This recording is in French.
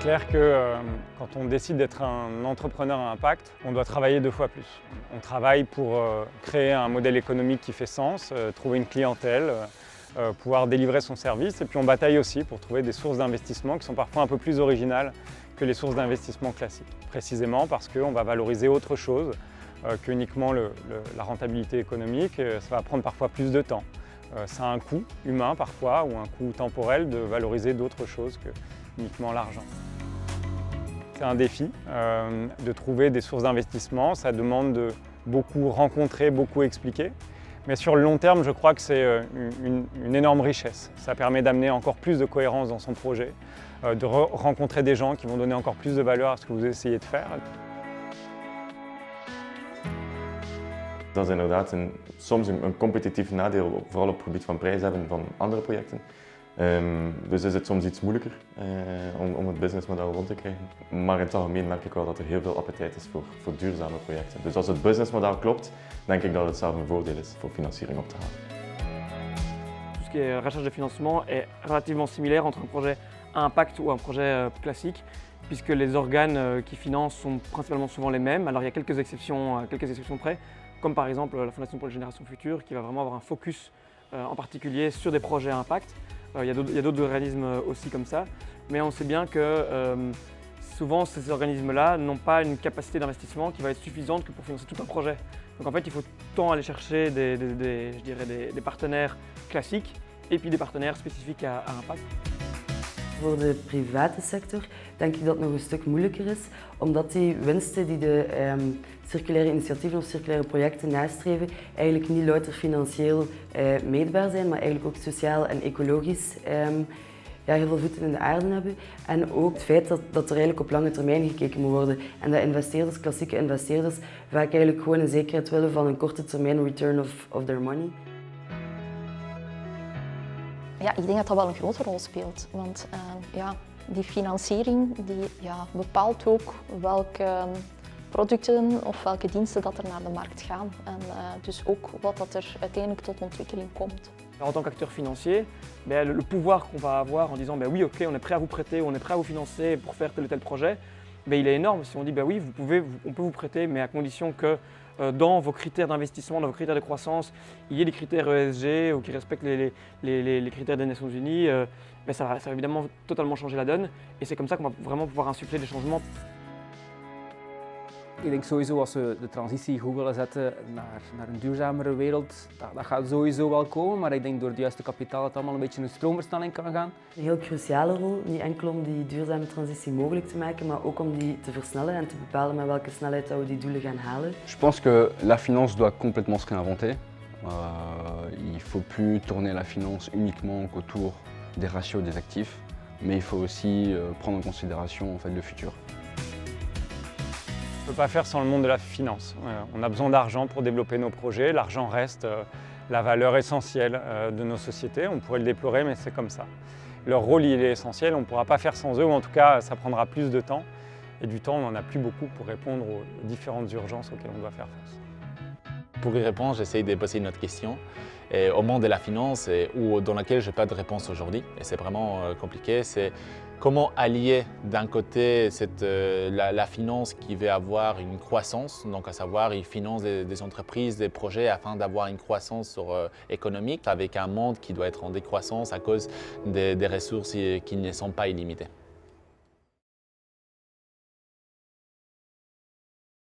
clair que quand on décide d'être un entrepreneur à impact, on doit travailler 2 fois plus. On travaille pour créer un modèle économique qui fait sens, trouver une clientèle, pouvoir délivrer son service, et puis on bataille aussi pour trouver des sources d'investissement qui sont parfois un peu plus originales que les sources d'investissement classiques. Précisément parce qu'on va valoriser autre chose qu'uniquement la rentabilité économique. Ça va prendre parfois plus de temps. Ça a un coût humain parfois, ou un coût temporel de valoriser d'autres choses que uniquement l'argent. C'est un défi de trouver des sources d'investissement. Ça demande de beaucoup rencontrer, beaucoup expliquer. Mais sur le long terme, je crois que c'est une énorme richesse. Ça permet d'amener encore plus de cohérence dans son projet, de rencontrer des gens qui vont donner encore plus de valeur à ce que vous essayez de faire. Dat is inderdaad soms een competitief nadeel, vooral op het gebied van prijs hebben van andere projecten. Dus is het soms iets moeilijker om het businessmodel rond te krijgen. Maar in het algemeen merk ik wel dat er heel veel appetijt is voor duurzame projecten. Dus als het businessmodel klopt, denk ik dat het zelf een voordeel is voor financiering op te halen. Tout ce qui est recherche de financement est relativement similaire entre un projet à impact ou un projet classique, puisque les organes qui financent sont principalement souvent les mêmes. Alors il y a quelques exceptions près, comme par exemple la Fondation pour les générations futures, qui va vraiment avoir un focus en particulier sur des projets à impact. Il y a d'autres organismes aussi comme ça, mais on sait bien que souvent ces organismes-là n'ont pas une capacité d'investissement qui va être suffisante que pour financer tout un projet. Donc en fait, il faut tant aller chercher des partenaires classiques et puis des partenaires spécifiques à impact. Voor de private sector denk ik dat het nog een stuk moeilijker is, omdat die winsten die de circulaire initiatieven of circulaire projecten nastreven eigenlijk niet louter financieel meetbaar zijn, maar eigenlijk ook sociaal en ecologisch heel veel voeten in de aarde hebben. En ook het feit dat er eigenlijk op lange termijn gekeken moet worden en dat investeerders, klassieke investeerders, vaak eigenlijk gewoon een zekerheid willen van een korte termijn return of their money. Ja, ik denk dat dat wel een grote rol speelt, want die financiering bepaalt ook welke producten of welke diensten dat er naar de markt gaan en dus ook wat dat er uiteindelijk tot ontwikkeling komt. En tant qu'acteur financier, le pouvoir qu'on va avoir en disant oui, ok, on est prêt à vous prêter, on est prêt à vous financer pour faire tel ou tel projet, il est énorme. Si on dit oui, on peut vous prêter, mais à condition que dans vos critères d'investissement, dans vos critères de croissance, il y ait des critères ESG ou qui respectent les critères des Nations Unies, ça va évidemment totalement changer la donne. Et c'est comme ça qu'on va vraiment pouvoir insuffler des changements. Ik denk sowieso als we de transitie goed willen zetten naar een duurzamere wereld, dat gaat sowieso wel komen, maar ik denk door het juiste kapitaal dat het allemaal een beetje een stroomversnelling kan gaan. Een heel cruciale rol, niet enkel om die duurzame transitie mogelijk te maken, maar ook om die te versnellen en te bepalen met welke snelheid we die doelen gaan halen. Je pense que la finance doit complètement se réinventer. Il ne faut plus tourner la finance uniquement autour des ratios des actifs, mais il faut aussi prendre en considération en fait, le futur. On ne peut pas faire sans le monde de la finance. On a besoin d'argent pour développer nos projets. L'argent reste la valeur essentielle de nos sociétés. On pourrait le déplorer, mais c'est comme ça. Leur rôle, il est essentiel. On ne pourra pas faire sans eux, ou en tout cas, ça prendra plus de temps. Et du temps, on n'en a plus beaucoup pour répondre aux différentes urgences auxquelles on doit faire face. Pour y répondre, j'essaie de poser une autre question. Et au monde de la finance, dans laquelle je n'ai pas de réponse aujourd'hui, et c'est vraiment compliqué, c'est comment allier d'un côté la finance qui veut avoir une croissance, donc à savoir il finance des entreprises, des projets afin d'avoir une croissance économique, avec un monde qui doit être en décroissance à cause des ressources qui ne sont pas illimitées.